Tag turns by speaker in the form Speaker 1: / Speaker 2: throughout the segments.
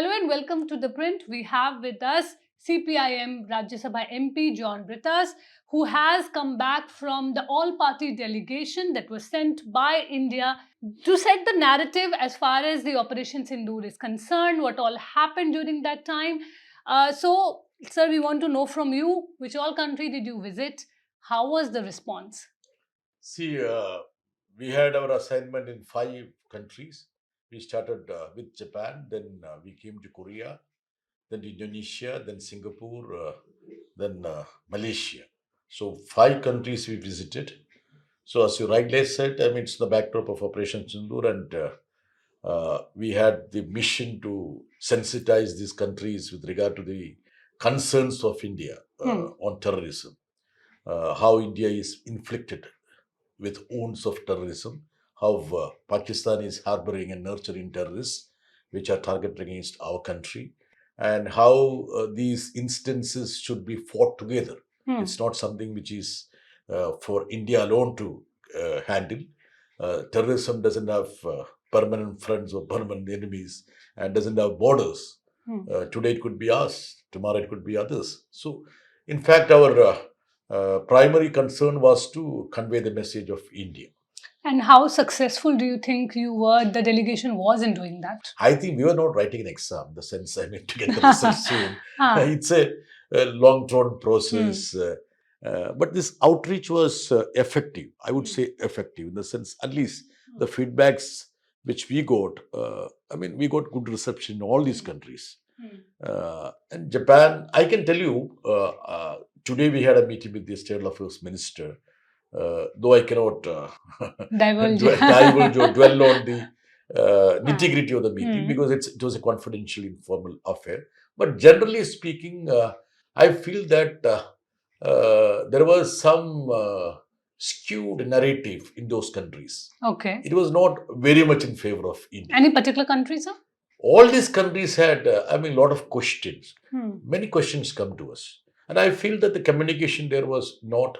Speaker 1: Hello and welcome to The Print. We have with us CPIM Rajya Sabha MP John Brittas, who has come back from the all-party delegation that was sent by India to set the narrative as far as the Operation Sindoor is concerned, what all happened during that time. Sir, we want to know from you, which all country did you visit? How was the response?
Speaker 2: See, we had our assignment in 5 countries. We started with Japan, then we came to Korea, then Indonesia, then Singapore, then Malaysia. So 5 countries we visited. So as you rightly said, I mean it's the backdrop of Operation Sindoor, and we had the mission to sensitize these countries with regard to the concerns of India on terrorism, how India is inflicted with wounds of terrorism, how Pakistan is harboring and nurturing terrorists which are targeted against our country, and how these instances should be fought together. It's not something which is for India alone to handle. Terrorism doesn't have permanent friends or permanent enemies and doesn't have borders. Today it could be us, tomorrow it could be others. So, in fact, our primary concern was to convey the message of India.
Speaker 1: And how successful do you think the delegation was in doing that?
Speaker 2: I think we were not writing an exam, the sense I mean to get the results soon.
Speaker 1: Ah.
Speaker 2: It's a long drawn process. But this outreach was effective. I would say effective in the sense, at least the feedbacks which we got, I mean, we got good reception in all these countries. And Japan, I can tell you, today we had a meeting with the External Affairs Minister, though I cannot
Speaker 1: Divulge.
Speaker 2: divulge or dwell on the nitty-gritty of the meeting
Speaker 1: Hmm.
Speaker 2: because it was a confidential, informal affair. But generally speaking, I feel that there was some skewed narrative in those countries.
Speaker 1: Okay.
Speaker 2: It was not very much in favor of India.
Speaker 1: Any particular country, sir?
Speaker 2: All these countries had, I mean, a lot of questions.
Speaker 1: Hmm.
Speaker 2: Many questions come to us. And I feel that the communication there was not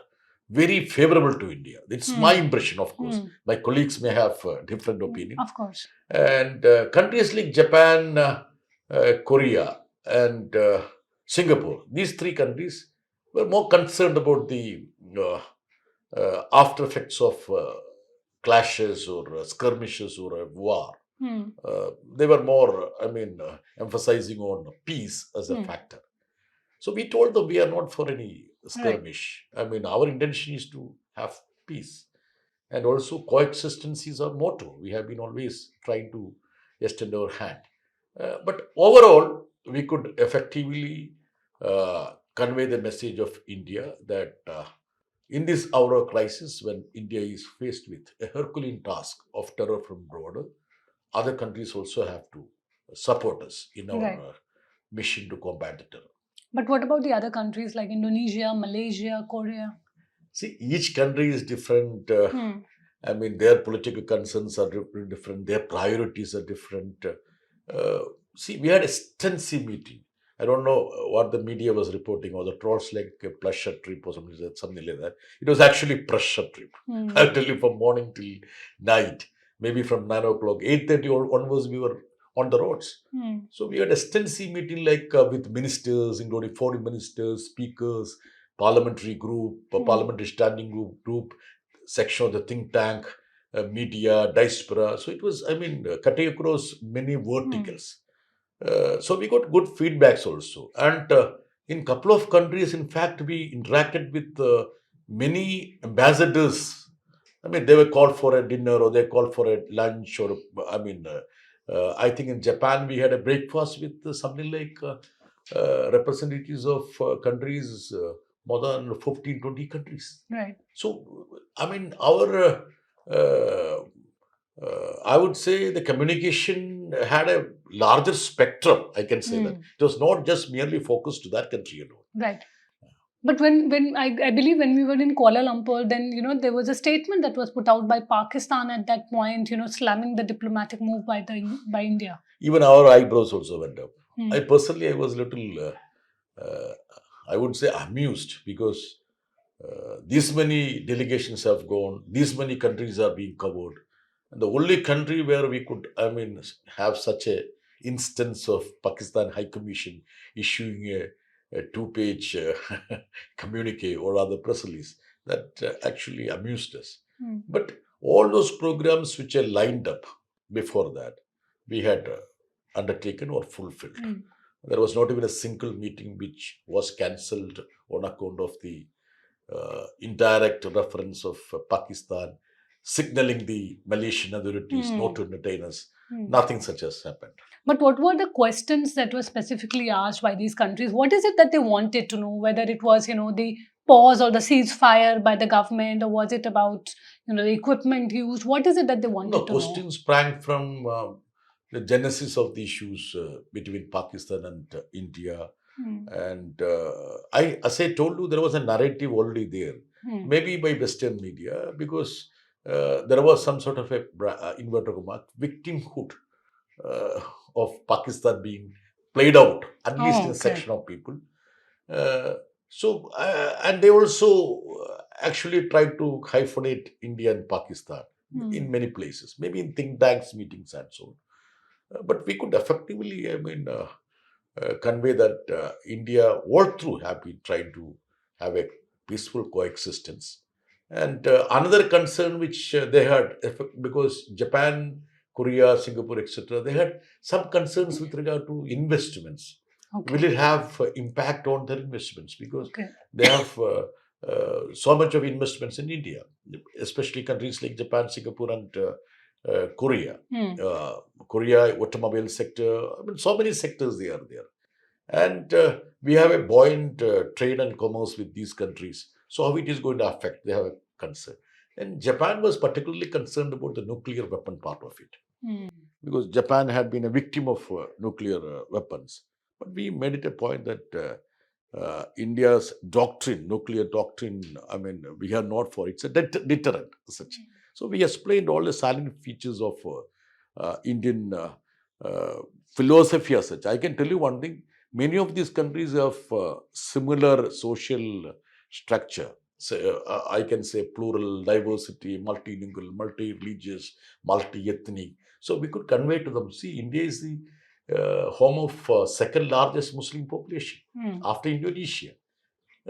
Speaker 2: very favorable to India. It's my impression, of course. My colleagues may have different opinion.
Speaker 1: Of course.
Speaker 2: And countries like Japan, Korea, and Singapore, these 3 countries were more concerned about the after effects of clashes or skirmishes or a war. They were more, I mean, emphasizing on peace as a factor. So we told them we are not for any skirmish. I mean, our intention is to have peace. And also coexistence is our motto. We have been always trying to extend our hand. But overall, we could effectively convey the message of India that in this hour of crisis, when India is faced with a Herculean task of terror from border, other countries also have to support us in our mission to combat the terror.
Speaker 1: But what about the other countries like Indonesia, Malaysia, Korea?
Speaker 2: See, each country is different. I mean, their political concerns are different. Their priorities are different. See, we had extensive meeting. I don't know what the media was reporting, or the trolls like a pleasure trip or something like that. It was actually pressure trip. I'll tell you, from morning till night, maybe from 9 o'clock, 8:30 onwards, we were on the roads. So we had extensive meeting like with ministers, including foreign ministers, speakers, parliamentary group, parliamentary standing group, section of the think tank, media, diaspora. So it was, I mean, cutting across many verticals. So we got good feedbacks also. And in couple of countries, in fact, we interacted with many ambassadors. I mean, they were called for a dinner or they called for a lunch or, I mean, I think in Japan we had a breakfast with something like representatives of countries, more than 15, 20 countries.
Speaker 1: Right.
Speaker 2: So, I mean, our, I would say the communication had a larger spectrum, I can say that. It was not just merely focused to that country alone.
Speaker 1: Right. But when I believe when we were in Kuala Lumpur, then there was a statement that was put out by Pakistan at that point, slamming the diplomatic move by India.
Speaker 2: Even our eyebrows also went up. I personally, I was little, I would say, amused because these many delegations have gone, these many countries are being covered. And the only country where we could, I mean, have such a instance of Pakistan High Commission issuing a two-page communique or other press release that actually amused us. But all those programs which are lined up before that, we had undertaken or fulfilled. There was not even a single meeting which was cancelled on account of the indirect reference of Pakistan signaling the Malaysian authorities not to entertain us. Nothing such has happened.
Speaker 1: But what were the questions that were specifically asked by these countries? What is it that they wanted to know? Whether it was, the pause or the ceasefire by the government, or was it about, the equipment used? What is it that they wanted
Speaker 2: No,
Speaker 1: to know?
Speaker 2: questions sprang from the genesis of the issues between Pakistan and India. And as I told you, there was a narrative already there, maybe by Western media, because there was some sort of a inverted comma victimhood uh, of Pakistan being played out, at least in a section of people. Uh, and they also actually tried to hyphenate India and Pakistan in many places, maybe in think tanks, meetings, and so on. But we could effectively, convey that India all through have been trying to have a peaceful coexistence. And another concern which they had, because Japan, Korea, Singapore, etc., they had some concerns with regard to investments. Will it have impact on their investments? Because they have so much of investments in India, especially countries like Japan, Singapore, and Korea. Korea automobile sector. I mean, so many sectors they are there, and we have a buoyant trade and commerce with these countries. So how it is going to affect? They have a concern, and Japan was particularly concerned about the nuclear weapon part of it, because Japan had been a victim of nuclear weapons. But we made it a point that India's doctrine, nuclear doctrine, I mean, we are not for it. It's a deterrent, such. So we explained all the salient features of Indian philosophy as such. I can tell you one thing: many of these countries have similar social structure. So, I can say plural, diversity, multilingual, multi-religious, multi-ethnic. So we could convey to them, see, India is the home of second largest Muslim population after Indonesia.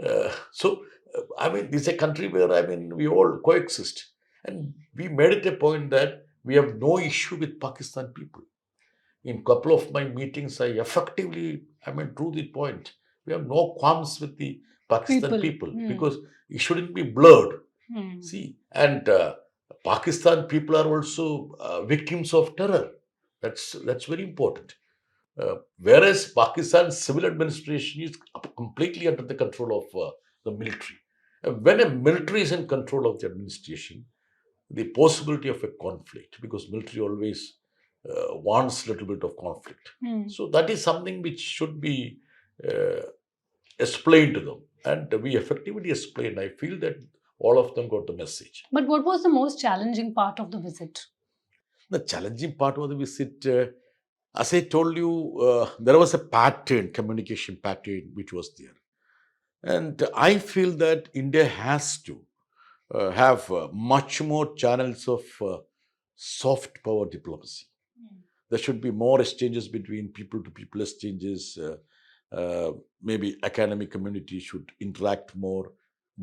Speaker 2: I mean, this is a country where, I mean, we all coexist. And we made it a point that we have no issue with Pakistan people. In couple of my meetings, I effectively, I mean, drew the point. We have no qualms with the Pakistan people, because it shouldn't be blurred. See, and Pakistan people are also victims of terror. That's very important. Whereas Pakistan's civil administration is completely under the control of the military. When a military is in control of the administration, the possibility of a conflict, because military always wants a little bit of conflict. So that is something which should be uh, explained to them, and we effectively explained. I feel that all of them got the message.
Speaker 1: But what was the most challenging part of the visit?
Speaker 2: The challenging part of the visit, as I told you, there was a pattern, communication pattern, which was there. And I feel that India has to have much more channels of soft power diplomacy. There should be more exchanges between people to people exchanges. Maybe academic community should interact more.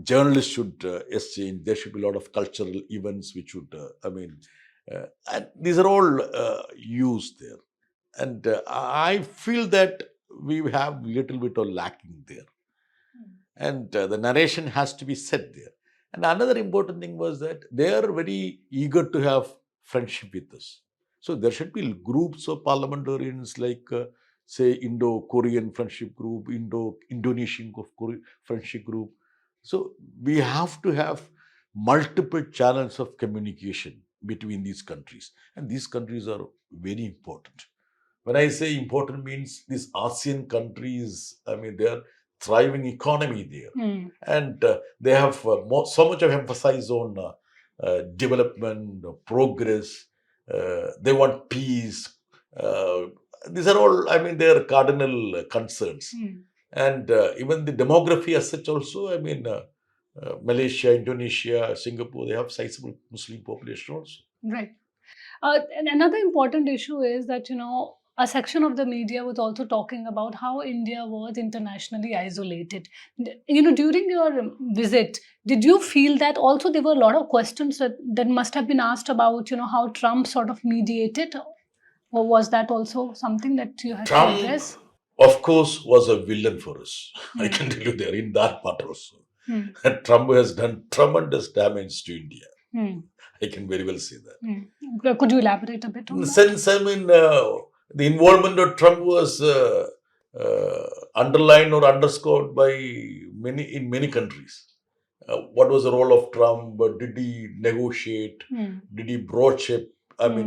Speaker 2: Journalists should exchange. There should be a lot of cultural events which should, and these are all used there. And I feel that we have little bit of lacking there, and the narration has to be said there. And another important thing was that they are very eager to have friendship with us. So there should be groups of parliamentarians like, say, Indo-Korean friendship group, Indo-Indonesian friendship group. So we have to have multiple channels of communication between these countries, and these countries are very important. When I say important, means these ASEAN countries, I mean, they are thriving economy there, and they have so much of emphasis on development, progress. They want peace. Uh, these are all, I mean, their cardinal concerns. And even the demography as such also, I mean, Malaysia, Indonesia, Singapore, they have sizable Muslim population also.
Speaker 1: Right. And another important issue is that, a section of the media was also talking about how India was internationally isolated. During your visit, did you feel that also there were a lot of questions that must have been asked about, how Trump sort of mediated? Or was that also something that you had to
Speaker 2: Trump,
Speaker 1: address?
Speaker 2: of course, was a villain for us. I
Speaker 1: Hmm.
Speaker 2: can tell you there in that part also.
Speaker 1: Hmm.
Speaker 2: Trump has done tremendous damage to India.
Speaker 1: Hmm.
Speaker 2: I can very well say that.
Speaker 1: Could you elaborate a bit
Speaker 2: In
Speaker 1: on
Speaker 2: the
Speaker 1: that?
Speaker 2: sense, I mean, the involvement of Trump was underlined or underscored by many countries. What was the role of Trump? Did he negotiate? Did he broach a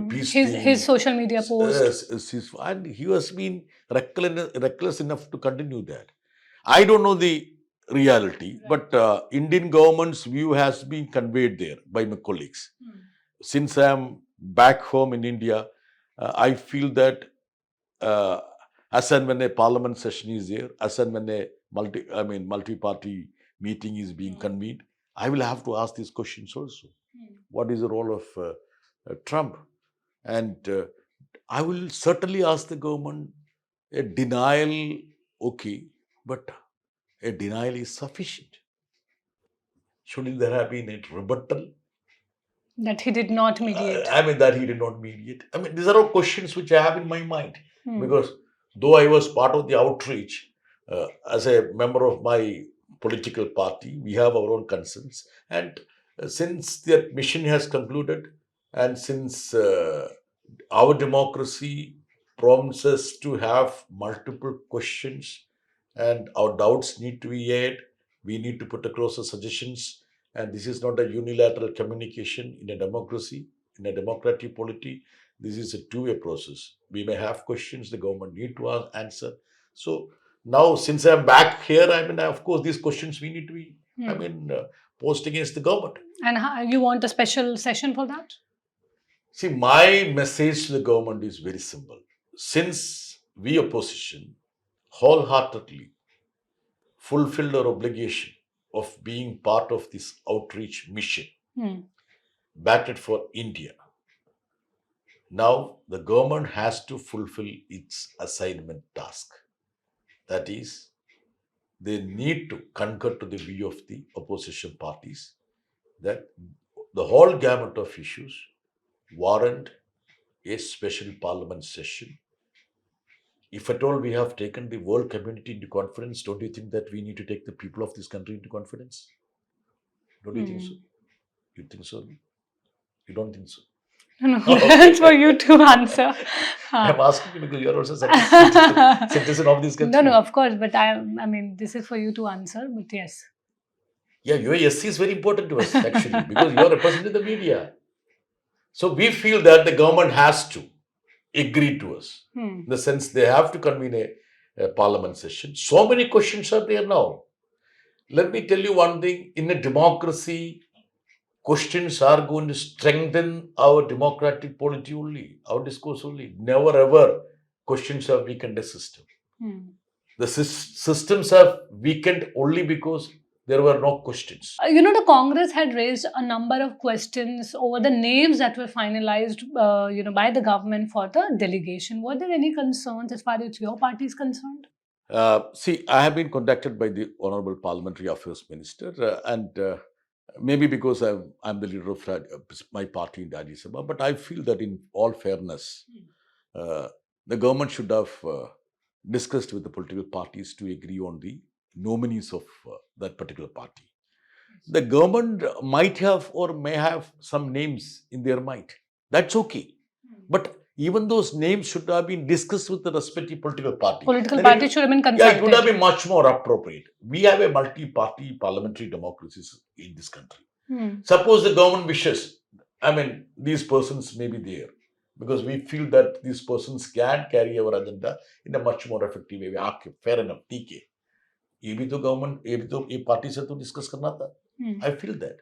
Speaker 2: peace
Speaker 1: His
Speaker 2: deal?
Speaker 1: social media post.
Speaker 2: And he has been reckless enough to continue that. I don't know the reality, but Indian government's view has been conveyed there by my colleagues. Since I am back home in India, I feel that uh, as and when a parliament session is there, as and when a multi-party meeting is being convened, I will have to ask these questions also. What is the role of Trump? And I will certainly ask the government a denial, okay, but a denial is sufficient. Shouldn't there have been a rebuttal?
Speaker 1: That he did not mediate.
Speaker 2: That he did not mediate. These are all questions which I have in my mind because though I was part of the outreach as a member of my political party, we have our own concerns. And since that mission has concluded, and since our democracy prompts us to have multiple questions and our doubts need to be aired, we need to put across the suggestions, and this is not a unilateral communication in a democracy, in a democratic polity. This is a two-way process. We may have questions, the government need to answer. So now, since I'm back here, of course, these questions we need to be, posed against the government.
Speaker 1: And you want a special session for that?
Speaker 2: See, my message to the government is very simple. Since we opposition wholeheartedly fulfilled our obligation of being part of this outreach mission, backed for India, now the government has to fulfill its assignment task. That is, they need to concur to the view of the opposition parties that the whole gamut of issues warrant a special parliament session. If at all we have taken the world community into confidence, don't you think that we need to take the people of this country into confidence? Don't you think so? You think so? You don't think so?
Speaker 1: No, that's for you to answer.
Speaker 2: I'm asking you because you're also a citizen of this country.
Speaker 1: No, of course, but this is for you to answer, but yes.
Speaker 2: Yeah, your yes is very important to us actually because you're representing the media. So we feel that the government has to agree to us. In the sense they have to convene a parliament session. So many questions are there now. Let me tell you one thing. In a democracy, questions are going to strengthen our democratic polity only, our discourse only. Never ever questions have weakened the system. The systems have weakened only because there were no questions.
Speaker 1: The Congress had raised a number of questions over the names that were finalized, by the government for the delegation. Were there any concerns as far as your party is concerned?
Speaker 2: See, I have been contacted by the Honorable Parliamentary Affairs Minister, and maybe because I'm the leader of my party in Rajya Sabha, but I feel that in all fairness, the government should have discussed with the political parties to agree on the nominees of that particular party. The government might have or may have some names in their mind. That's okay. But even those names should have been discussed with the respective political party.
Speaker 1: Political party should have been consulted.
Speaker 2: Yeah, it would have been much more appropriate. We have a multi-party parliamentary democracy in this country. Suppose the government wishes, these persons may be there because we feel that these persons can carry our agenda in a much more effective way. Okay, fair enough, TK. ये भी तो government, ये भी तो ये party से तो discuss करना था. I feel that.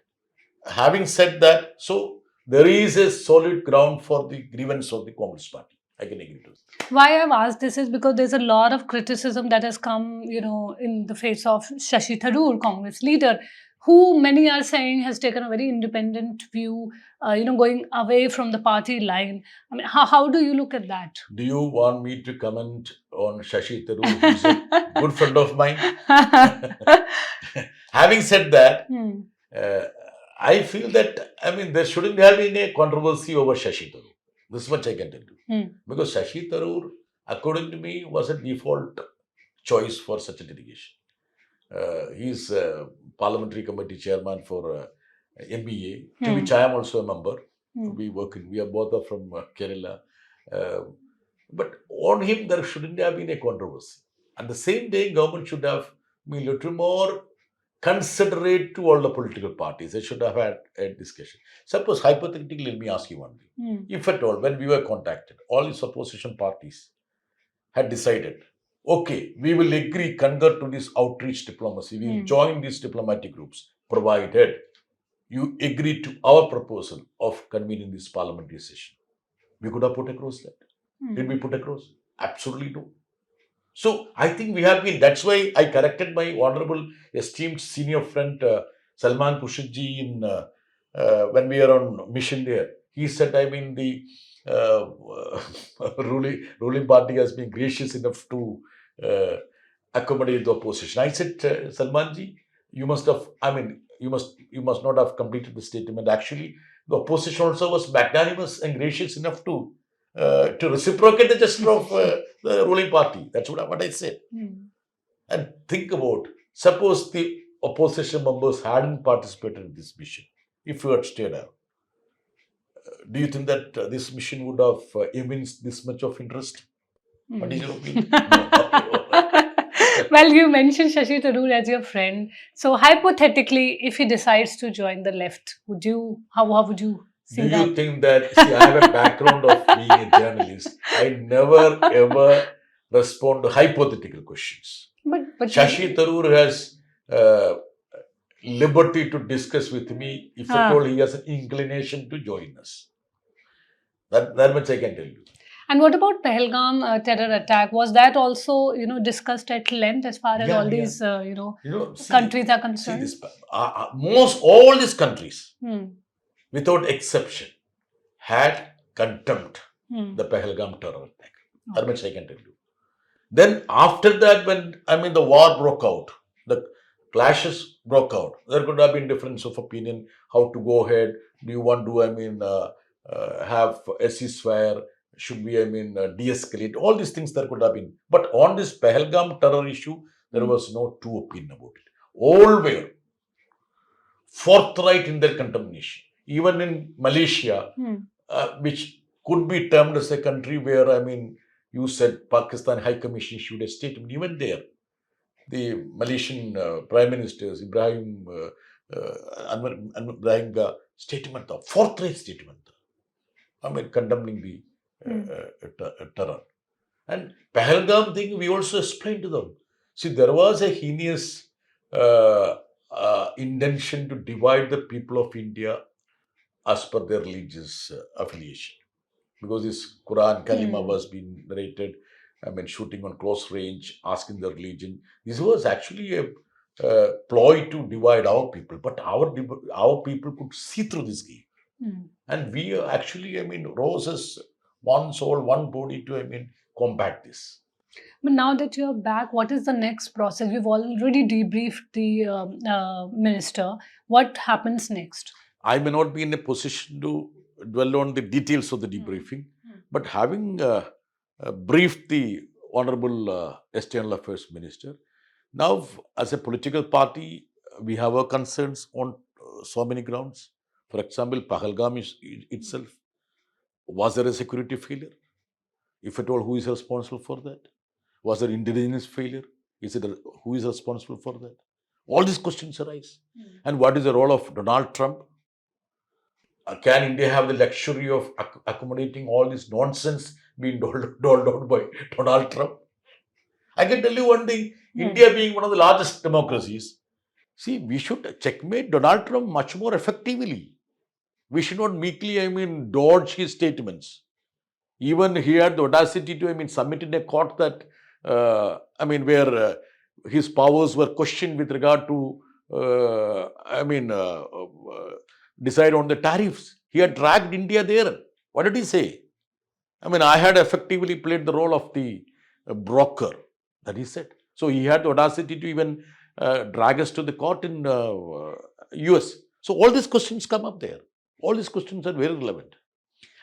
Speaker 2: Having said that, so there is a solid ground for the grievance of the Congress party. I can agree to it.
Speaker 1: Why I've asked this is because there's a lot of criticism that has come, in the face of Shashi Tharoor, Congress leader, who many are saying has taken a very independent view, going away from the party line. I mean, how do you look at that?
Speaker 2: Do you want me to comment on Shashi Tharoor, who is a good friend of mine? Having said that, uh, I feel that, I mean, there shouldn't have been a controversy over Shashi Tharoor. This much I can tell you. Because Shashi Tharoor, according to me, was a default choice for such a delegation. He's parliamentary committee chairman for MBA, to which I am also a member. We are both are from Kerala. Uh, but on him, there shouldn't have been a controversy. At the same day, government should have been a little more considerate to all the political parties. They should have had a discussion. Suppose, hypothetically, let me ask you one thing. If at all, when we were contacted, all these opposition parties had decided, okay, we will agree, concur to this outreach diplomacy. We will join these diplomatic groups, provided you agree to our proposal of convening this parliamentary session. We could have put across that. Did we put across? Absolutely no. So I think we have been, that's why I corrected my honorable esteemed senior friend Salman Khurshidji in when we are on mission there. He said, I mean, the uh, ruling party has been gracious enough to accommodate the opposition. I said, Salmanji, you must have, I mean, you must not have completed the statement. Actually, the opposition also was magnanimous and gracious enough to reciprocate the gesture of the ruling party. That's what I said. And think about, suppose the opposition members hadn't participated in this mission, if you had stayed out, do you think that this mission would have evinced this much of interest? What is your opinion? No. Okay, all right.
Speaker 1: Well, you mentioned Shashi Tharoor as your friend. So hypothetically, if he decides to join the left, how would you see
Speaker 2: Do
Speaker 1: that?
Speaker 2: you think that, see, I have a background of being a journalist. I never ever respond to hypothetical questions.
Speaker 1: But
Speaker 2: Shashi Tharoor has liberty to discuss with me if at all he has an inclination to join us. That much I can tell you.
Speaker 1: And what about Pahalgam terror attack? Was that also, discussed at length as far as all these, countries are concerned?
Speaker 2: See this, most all these countries, without exception, had condemned the Pahalgam terror attack. That much I can tell you. Then after that, when the war broke out, the clashes broke out. There could have been difference of opinion how to go ahead. Do you want to have a ceasefire? Should we de-escalate? All these things there could have been. But on this Pahalgam terror issue, there was no two opinion about it. All were forthright in their condemnation. Even in Malaysia, which could be termed as a country where you said Pakistan High Commission issued a statement. Even there, the Malaysian Prime Minister's Ibrahim Ibrahim statement, the forthright statement, condemning the terror. And Pahalgam thing, we also explained to them. See, there was a heinous intention to divide the people of India as per their religious affiliation. Because this Quran Kalima was being narrated, shooting on close range, asking the religion. This was actually a ploy to divide our people, but our people could see through this game. And we actually, rose as one soul, one body to, combat this.
Speaker 1: But now that you're back, what is the next process? We've already debriefed the minister. What happens next?
Speaker 2: I may not be in a position to dwell on the details of the debriefing, but having briefed the Honorable External Affairs Minister, now as a political party, we have our concerns on so many grounds. For example, Pahalgam itself, was there a security failure? If at all, who is responsible for that? Was there intelligence failure? Who is responsible for that? All these questions arise. And what is the role of Donald Trump? Can India have the luxury of accommodating all this nonsense being doled out by Donald Trump? I can tell you one thing, India being one of the largest democracies, see, we should checkmate Donald Trump much more effectively. We should not meekly, dodge his statements. Even he had the audacity to, submit in a court that, where his powers were questioned with regard to decide on the tariffs. He had dragged India there. What did he say? I mean, I had effectively played the role of the broker, that he said. So he had the audacity to even drag us to the court in US. So all these questions come up there. All these questions are very relevant.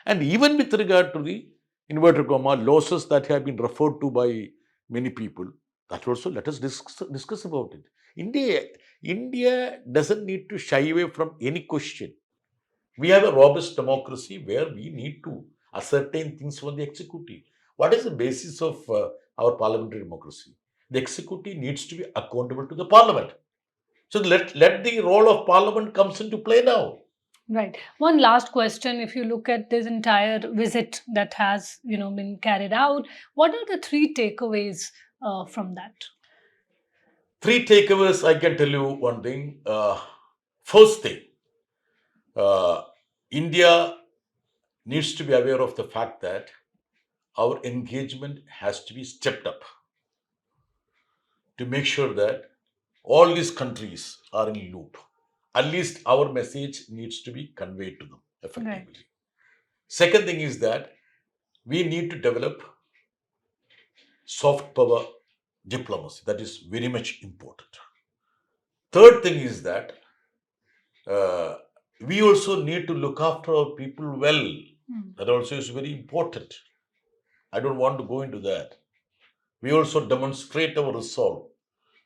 Speaker 2: And even with regard to the inverted comma losses that have been referred to by many people, that also let us discuss about it. India doesn't need to shy away from any question. We have a robust democracy where we need to ascertain things from the executive. What is the basis of our parliamentary democracy? The executive needs to be accountable to the parliament. So let the role of parliament comes into play now.
Speaker 1: Right. One last question. If you look at this entire visit that has, been carried out, what are the three takeaways from that?
Speaker 2: Three takeaways, I can tell you one thing. First thing, India needs to be aware of the fact that our engagement has to be stepped up to make sure that all these countries are in loop. At least our message needs to be conveyed to them effectively.
Speaker 1: Right.
Speaker 2: Second thing is that we need to develop soft power diplomacy. That is very much important. Third thing is that uh, we also need to look after our people well. That also is very important. I don't want to go into that. We also demonstrate our resolve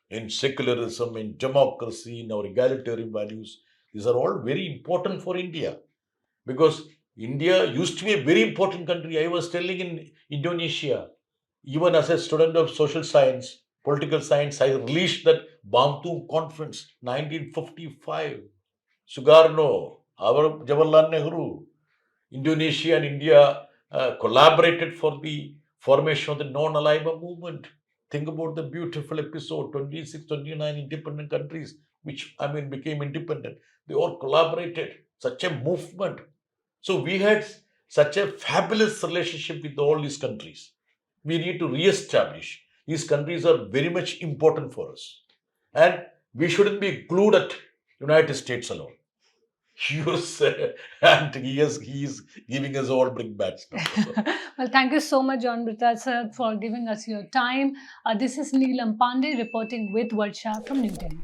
Speaker 2: in secularism, in democracy, in our egalitarian values. These are all very important for India because India used to be a very important country. I was telling in Indonesia, even as a student of social science, political science, I released that Bantung Conference, 1955. Sukarno, our Jawaharlal Nehru, Indonesia and India collaborated for the formation of the non-alignment movement. Think about the beautiful episode 26, 29 independent countries, which became independent. They all collaborated. Such a movement. So we had such a fabulous relationship with all these countries. We need to re-establish. These countries are very much important for us. And we shouldn't be glued at United States alone. Yes, and he is giving us all brickbats now.
Speaker 1: Well, thank you so much, John Brittas, sir, for giving us your time. This is Neelam Pandey reporting with Varsha from New Delhi.